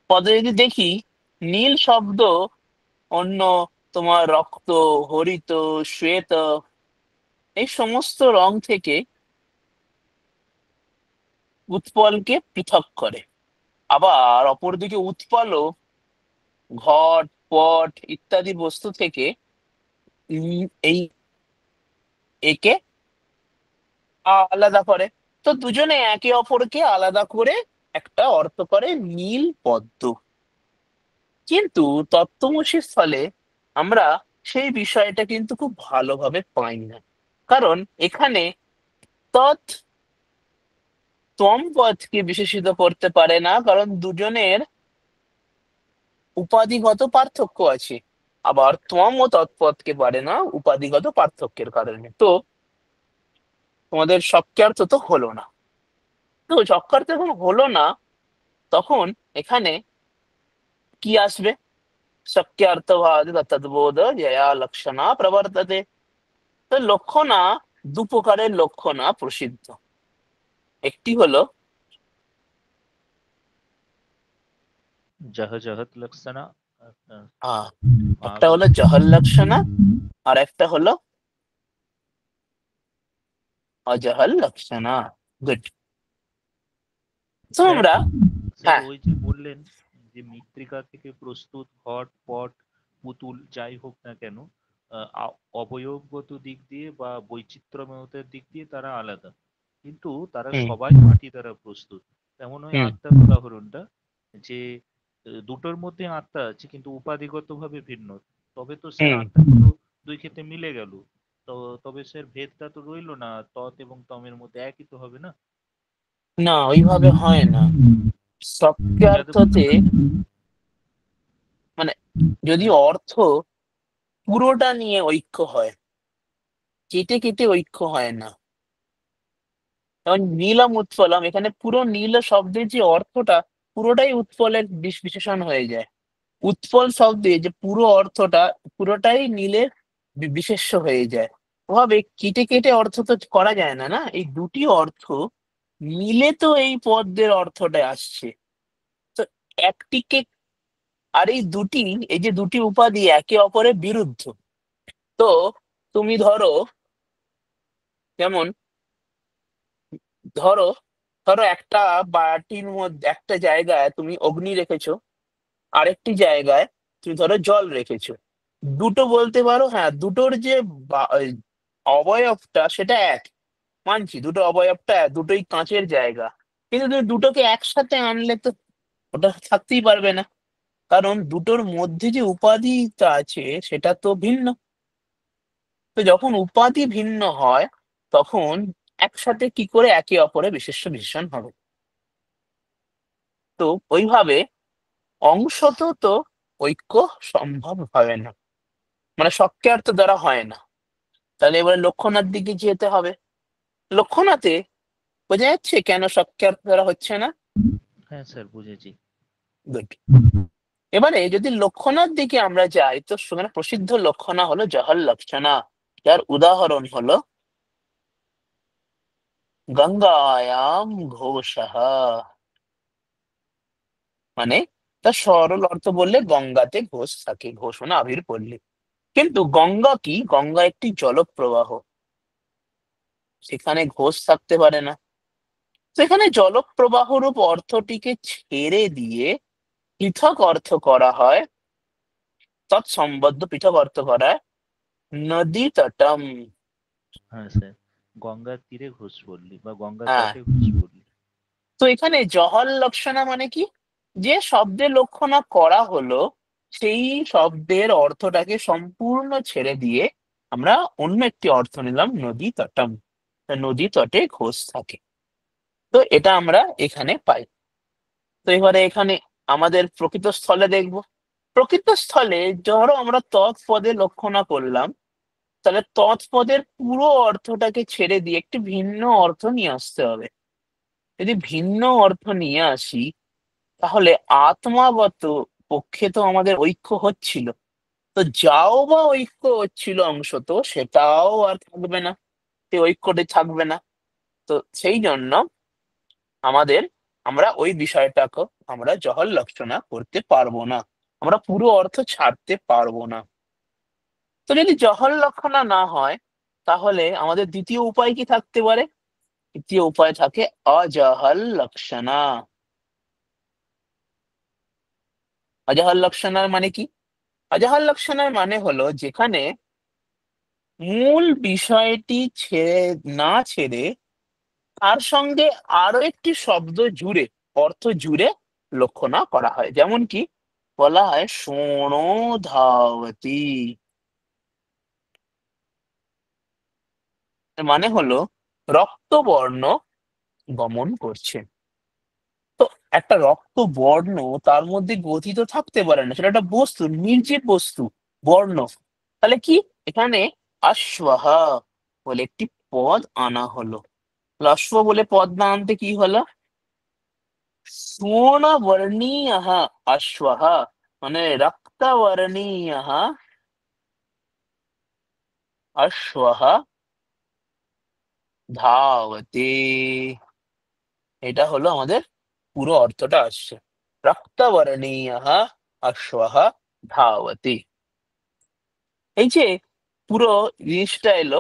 পদে যদি দেখি, নীল শব্দ অন্য তোমার রক্ত, হরিত, শ্বেত এই সমস্ত রং থেকে উৎপলকে পৃথক করে। আবার অপরদিকে উৎপলও ঘট, পট ইত্যাদি বস্তু থেকে এই একে আলাদা করে। তো দুজনে একে অপরকে আলাদা করে একটা অর্থ করে নীল পদ্ম। কিন্তু তত্ত্বমসির স্থলে আমরা সেই বিষয়টা কিন্তু খুব ভালোভাবে পাই না। কারণ এখানে তৎ ত্বম পদকে বিশেষিত করতে পারে না, কারণ দুজনের উপাধিগত পার্থক্য আছে। আবার ত্বম ও তৎপদকে পারে না উপাধিগত পার্থক্যের কারণে। তো তোমাদের সক্রিয়ার্থ তো হলো না। তো সক্রিয়ার্থ যখন হলো না, তখন এখানে কি আসবে? शक्यार्थवाद तद्বোধ জয়া লক্ষণা প্রবর্ততে। তো লক্ষণা দু প্রকারের লক্ষণা প্রসিদ্ধ। একটি হলো जह जहत लक्षणा। আহ একটা भाग হলো জহর লক্ষণা, আর একটা হলো অজহর লক্ষণা। গুড। তো স্যার, আমরা, স্যার হ্যাঁ, ওই যে বললেন যে মৃত্তিকা থেকে প্রস্তুত ঘট পট পুতুল যাই হোক না কেন, অবয়বগত দিক দিয়ে বা বৈচিত্র্যময়তার দিক দিয়ে তারা আলাদা, কিন্তু তারা হুম সবাই মাটি দ্বারা প্রস্তুত। তেমন ওই হুম আত্মার উদাহরণটা, যে দুটোর মধ্যে আত্মা আছে কিন্তু উপাধিগতভাবে ভিন্ন, তবে তো স্যার হুম আত্মাগুলো দুই ক্ষেত্রে মিলে গেল। তো তবে স্যার ভেদটা তো রইলো না, তৎ এবং তমের মধ্যে একই তো হবে না? না, ওইভাবে হয় না। যাতে সক্রিয়ার্থতে মানে যদি হ্যাঁ। অর্থ পুরোটা নিয়ে ঐক্য হয়, কেটে কেটে ঐক্য হয় না। যেমন নীলম উৎপলম, এখানে পুরো নীল শব্দের যে অর্থটা পুরোটাই উৎপলের বিশেষণ হয়ে যায়। উৎপল শব্দে যে পুরো অর্থটা পুরোটাই নীলের বিশেষ্য হয়ে যায়। ওভাবে কেটে কেটে অর্থ তো করা যায় না, না, এই দুটি অর্থ মিলে তো এই পদ্যের অর্থটা আসছে। তো একটিকে, আর এই দুটি, এই যে দুটি উপাধি একে অপরের বিরুদ্ধ। তো তুমি ধরো, যেমন ধরো ধরো একটা বাটির মধ্যে একটা জায়গায় তুমি অগ্নি রেখেছো, আরেকটি জায়গায় তুমি ধরো জল রেখেছো। দুটো বলতে পারো, হ্যাঁ, দুটোর যে ওই অবয়বটা সেটা এক, মানছি দুটো অবয়বটা এক, দুটোই কাঁচের জায়গা। কিন্তু তুমি দুটোকে একসাথে আনলে তো ওটা থাকতেই পারবে না, কারণ দুটোর মধ্যে যে উপাধিটা আছে সেটা তো ভিন্ন। তো যখন উপাধি ভিন্ন হয়, তখন একসাথে কি করে একে অপরের বিশেষ্য বিশেষণ হবে? তো ওইভাবে অংশত তো ঐক্য সম্ভব হবে না, মানে সক্রিয়ার্থ দ্বারা হয় না। তাহলে এবারে লক্ষণার দিকে যেতে হবে। লক্ষণাতে বোঝা যাচ্ছে কেন সক্রিয়ার্থ দ্বারা হচ্ছে না। হ্যাঁ স্যার, বুঝেছি। গুড। এবারে যদি লক্ষণার দিকে আমরা যাই, তো সেখানে প্রসিদ্ধ লক্ষণা হলো জহর লক্ষণা, যার উদাহরণ হলো গঙ্গায়াম ঘোষঃ। মানে তার সরল অর্থ বললে গঙ্গাতে ঘোষ থাকে, ঘোষণা আবির পড়লে। কিন্তু গঙ্গা কি? গঙ্গা একটি জলপ্রবাহ, সেখানে ঘোষ থাকতে পারে না। সেখানে জলপ্রবাহ রূপ অর্থটিকে ছেড়ে দিয়ে পৃথক অর্থ করা হয়, তৎসম্বদ্ধ পৃথক অর্থ করা হয় নদী তটম। হ্যাঁ স্যার, গঙ্গার তীরে ঘোষ পল্লী বা গঙ্গার হ্যাঁ, তটে ঘোষ পল্লী। তো এখানে জহর লক্ষণা মানে কি? যে শব্দের লক্ষণা করা হলো, সেই শব্দের অর্থটাকে সম্পূর্ণ ছেড়ে দিয়ে আমরা অন্য একটি অর্থ নিলাম, নদী তটম। তা নদী তটে ঘোষ থাকে। তো এটা আমরা এখানে পাই। তো এবারে এখানে আমাদের প্রকৃত স্থলে দেখবো। প্রকৃত স্থলে ধরো আমরা তৎপদে লক্ষণা করলাম, তাহলে তৎপদের পুরো অর্থটাকে ছেড়ে দিয়ে একটি ভিন্ন অর্থ নিয়ে আসতে হবে। যদি ভিন্ন অর্থ নিয়ে আসি, তাহলে আত্মাগত পক্ষে তো আমাদের ঐক্য হচ্ছিল। তো যাও বা ঐক্য হচ্ছিল অংশ, তো সেটাও আর থাকবে না, সেই ঐক্যটি থাকবে না। তো সেই জন্য আমাদের, আমরা ওই বিষয়টাকে আমরা জহর লক্ষণা করতে পারবো না, আমরা পুরো অর্থ ছাড়তে পারবো না। তো যদি জহর লক্ষণা না হয়, তাহলে আমাদের দ্বিতীয় উপায় কি থাকতে পারে? দ্বিতীয় উপায় থাকে অজহর লক্ষণা। অজহর লক্ষণার মানে কি? অজহর লক্ষণার মানে হলো যেখানে মূল বিষয়টি না ছেড়ে তার সঙ্গে আরো একটি শব্দ জুড়ে, অর্থ জুড়ে লক্ষণা করা হয়। যেমন কি বলা হয়, শোণো ধাবতি। এর মানে হলো রক্তবর্ণ গমন করছে। তো একটা রক্ত বর্ণ, তার মধ্যে গতি তো থাকতে পারে না, সেটা একটা বস্তু, নির্জীব বস্তু, বর্ণ। তাহলে কি, এখানে আশ্বাহা বলে একটি পদ আনা হলো। অশ্ব বলে পদ না আনতে কি হলো, সুবর্ণবর্ণীয় অশ্বাহ, মানে রক্তবর্ণীয় অশ্বাহ ধাবতে। এটা হলো আমাদের পুরো অর্থটা আসছে, রক্তবর্ণীয় অশ্বাহ ধাবতি। এই যে পুরো জিনিসটা এলো,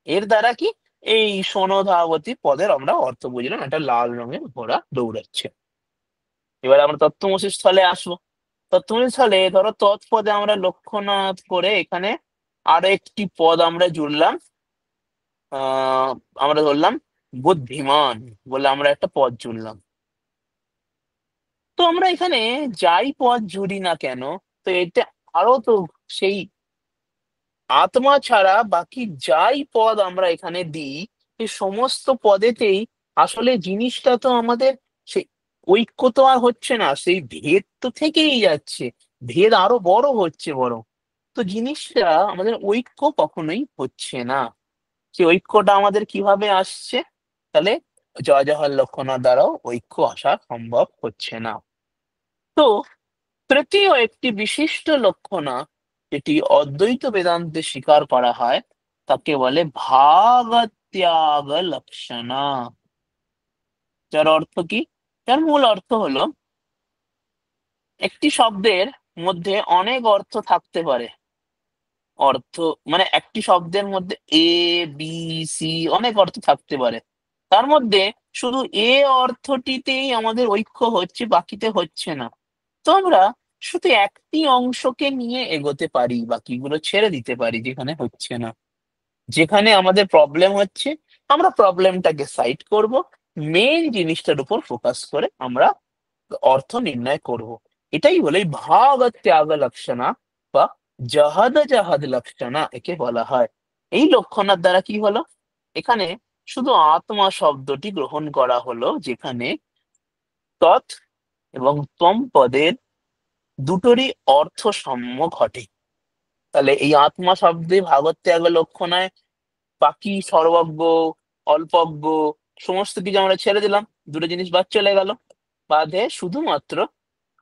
এর দ্বারা কি, এই সোনধাবতী পদের আমরা অর্থ বুঝলাম, একটা লাল রঙের ঘোড়া দৌড়াচ্ছে। এবার আমরা তত্ত্বমসি স্থলে আসবো। তত্ত্বমসি স্থলে ধরো তৎপদে আমরা লক্ষ্যনাথ করে এখানে আরো একটি পদ আমরা জুড়লাম। আহ আমরা ধরলাম বুদ্ধিমান বলে আমরা একটা পদ জুড়লাম। তো আমরা এখানে যাই পদ জুড়ি না কেন, তো এটা আরো তো সেই আত্মা ছাড়া বাকি যাই পদ আমরা এখানে দিই, এই সমস্ত পদেতেই আসলে জিনিসটা তো আমাদের সেই ঐক্য তো আর হচ্ছে না, সেই ভেদ তো থেকেই যাচ্ছে, ভেদ আরো বড় হচ্ছে বরং। তো জিনিসটা আমাদের ঐক্য কখনোই হচ্ছে না। সেই ঐক্যটা আমাদের কিভাবে আসছে, তাহলে জয় জওহর লক্ষণার দ্বারাও ঐক্য আসা সম্ভব হচ্ছে না। তো তৃতীয় একটি বিশিষ্ট লক্ষণা, যেটি অদ্বৈত বেদান্তে স্বীকার করা হয়, তাকে বলে ভাগ ত্যাগ লক্ষণা। যার অর্থ কি, যার মূল অর্থ হলো একটি শব্দের মধ্যে অনেক অর্থ থাকতে পারে। অর্থ মানে একটি শব্দের মধ্যে এ, বি, সি অনেক অর্থ থাকতে পারে। তার মধ্যে শুধু এ অর্থটিতেই আমাদের ঐক্য হচ্ছে, বাকিতে হচ্ছে না। তো আমরা শুধু একটি অংশকে নিয়ে এগোতে পারি, বাকিগুলো ছেড়ে দিতে পারি যেখানে হচ্ছে না। যেখানে আমাদের প্রবলেম হচ্ছে, আমরা প্রবলেমটাকে সাইড করব, মেইন জিনিসটার উপর ফোকাস করে আমরা অর্থ নির্ণয় করব। এটাই বলে ভাগ ত্যাগ লক্ষণা বা জাহাদ জাহাদ লক্ষণা একে বলা হয়। এই লক্ষণার দ্বারা কি হলো, এখানে শুধু আত্মা শব্দটি গ্রহণ করা হলো, যেখানে তৎ এবং তম পদের দুটোরই অর্থ সাম্য ঘটে। তাহলে এই আত্মা শব্দে ভাগত্যাগ লক্ষণায় বাকি সর্বজ্ঞ, অল্পজ্ঞ সমস্ত কিছু আমরা ছেড়ে দিলাম, দুটো জিনিস বাদ চলে গেল। বাদে শুধুমাত্র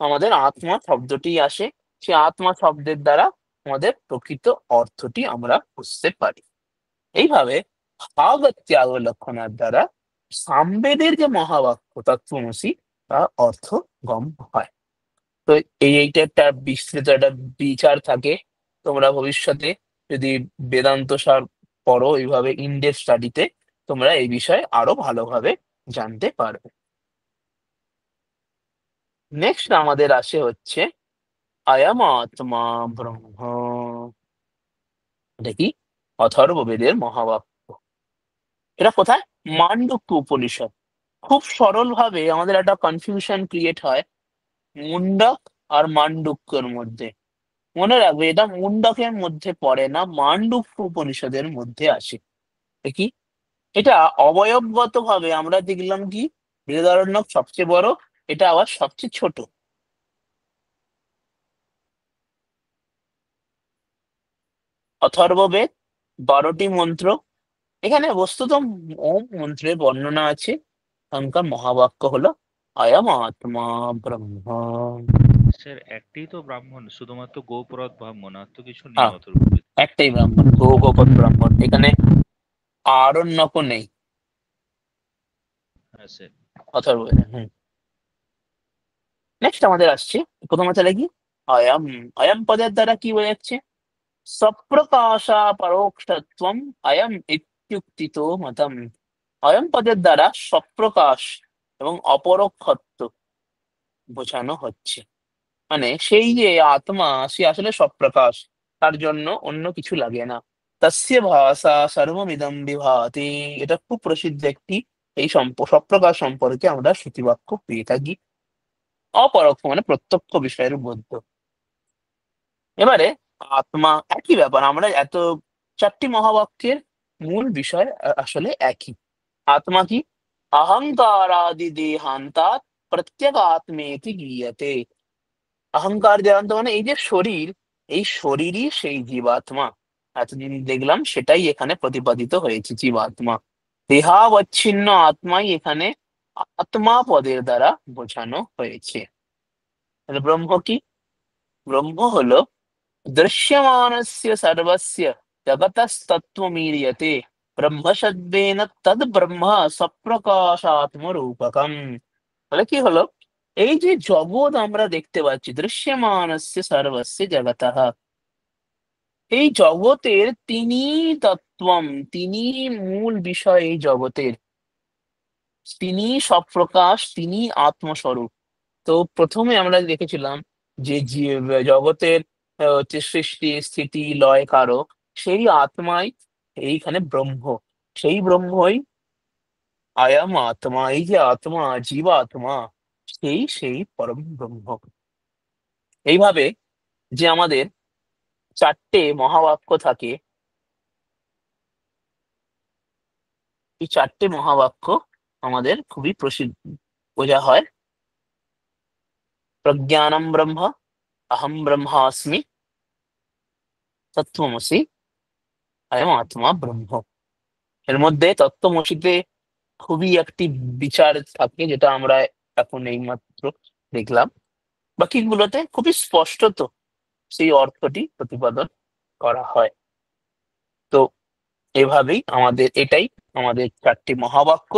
আমাদের আত্মা শব্দটি আসে, সেই আত্মা শব্দের দ্বারা আমাদের প্রকৃত অর্থটি আমরা বুঝতে পারি। এইভাবে ভাগ ত্যাগ লক্ষণার দ্বারা সামবেদের যে মহাবাক্য তত্ত্বমসি তার অর্থ গম হয়। তো এইটা একটা বিস্তৃত একটা বিচার থাকে। তোমরা ভবিষ্যতে যদি বেদান্ত সার পড়ো এইভাবে ইনডেপথ স্টাডিতে, তোমরা এই বিষয়ে আরো ভালোভাবে জানতে পারবে। নেক্সট আমাদের আসে হচ্ছে আয়াম আত্মা ব্রহ্ম। এটা কি, অথর্ববেদের মহাবাক্য। এটা কোথায়, মান্ডুক্য উপনিষদ। খুব সরল ভাবে আমাদের একটা কনফিউশন ক্রিয়েট হয় মুন্ডক আর মান্ডুক্যর মধ্যে। মনে রাখবে, এটা মুন্ডকের মধ্যে পড়ে না, মান্ডুক্য উপনিষদের মধ্যে আসে। কি, এটা অবয়বগত ভাবে আমরা দেখলাম কি, বৃহদারণ্যক সবচেয়ে বড়, এটা আবার সবচেয়ে ছোট। অথর্ববেদ 12টি মন্ত্র। এখানে বস্তুত ওম মন্ত্রের বর্ণনা আছে। এখানকার মহাবাক্য হলো অয়ম আত্মা ব্রহ্ম। স্যার একটাই তো ব্রাহ্মণ, শুধুমাত্র গোপরদ ব্রাহ্মণ, আর তো কিছু নেই হ্যাঁ, অথর্ববেদ। একটাই ব্রাহ্মণ, গৌগপদ ব্রাহ্মণ, এখানে আরণ্যক নেই হ্যাঁ স্যার। অথর্ববেদে। নেক্সট আমাদের আসছে প্রথম আছে কি, অয়ম। অয়ম পদের দ্বারা কি বোঝাচ্ছে, সপ্রকাশা পরোক্ষত্বম অয়ম ইত্যুক্তিতো মতম। অয়ম পদের দ্বারা সপ্রকাশ এবং অপরোক্ষত্ব বোঝানো হচ্ছে। মানে সেই যে আত্মা, সে আসলে সপ্রকাশ, তার জন্য অন্য কিছু লাগে না। তস্য ভাষা সর্বমিদং বিভাতি। এটা খুব প্রসিদ্ধ একটি, এই সপ্রকাশ সম্পর্কে আমরা শ্রুতিবাক্য পেয়ে থাকি। অপরোক্ষ মানে প্রত্যক্ষ বিষয়ের মধ্য। এবারে আত্মা একই ব্যাপার, আমরা এত চারটি মহাবাক্যের মূল বিষয় আসলে একই। আত্মা কি? অহংকারাদি দেহান্তাৎ প্রত্যগাত্মেতি গীয়তে। অহংকার দেহান্ত মানে এই যে শরীর, এই শরীরই সেই জীবাত্মা। এতদিন দেখলাম সেটাই এখানে প্রতিপাদিত হয়েছে, জীবাত্মা। দেহাবচ্ছিন্ন আত্মাই এখানে আত্মা পদের দ্বারা বোঝানো হয়েছে। তাহলে ব্রহ্ম কি? ব্রহ্ম হলো দৃশ্যমানস্য সর্বস্য জগতস্তত্ত্বমীরিয়তে ব্রহ্মশব্দেন তদ ব্রহ্ম স্বপ্রকাশাত্মরূপকম। তাহলে কি হলো? এই যে জগৎ আমরা দেখতে পাচ্ছি, দৃশ্যমানস্য সর্বস্য জগতঃ, এই জগতের তিনি তত্ত্বম, তিনি মূল বিষয় এই জগতের, তিনি সপ্রকাশ, তিনি আত্মস্বরূপ। তো প্রথমে আমরা দেখেছিলাম যে জগতের হচ্ছে সৃষ্টি স্থিতি লয় কারক সেই আত্মাই এইখানে ব্রহ্ম। সেই ব্রহ্মই আয়াম আত্মা, এই যে আত্মা, জীবাত্মা, সেই পরম ব্রহ্ম। এইভাবে যে আমাদের চারটে মহাবাক্য থাকে, এই চারটে মহাবাক্য আমাদের খুবই প্রসিদ্ধ বোঝা হয়। প্রজ্ঞানম ব্রহ্ম, অহম ব্রহ্মাস্মি, তত্ত্বমসি, অয়ম আত্মা ব্রহ্ম। এর মধ্যে তত্ত্বমসিতে খুবই একটি বিচার থাকে, যেটা আমরা এখন এইমাত্র দেখলাম। বাকিগুলোতে খুবই স্পষ্টত সেই অর্থটি প্রতিপাদন করা হয়। তো এভাবেই এটাই আমাদের চারটি মহাবাক্য,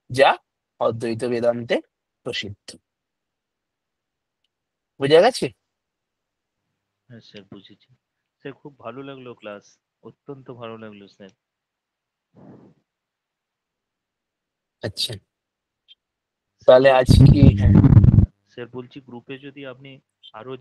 যা অদ্বৈত বেদান্তে প্রসিদ্ধ। বোঝা গেছে? হ্যাঁ স্যার, বুঝেছি। স্যার খুব ভালো লাগলো ক্লাস, অত্যন্ত ভালো লাগলো স্যার। আচ্ছা, স্যার তাহলে বলছি, আজকে হ্যাঁ। স্যার বলছি গ্রুপে যদি আপনি আরো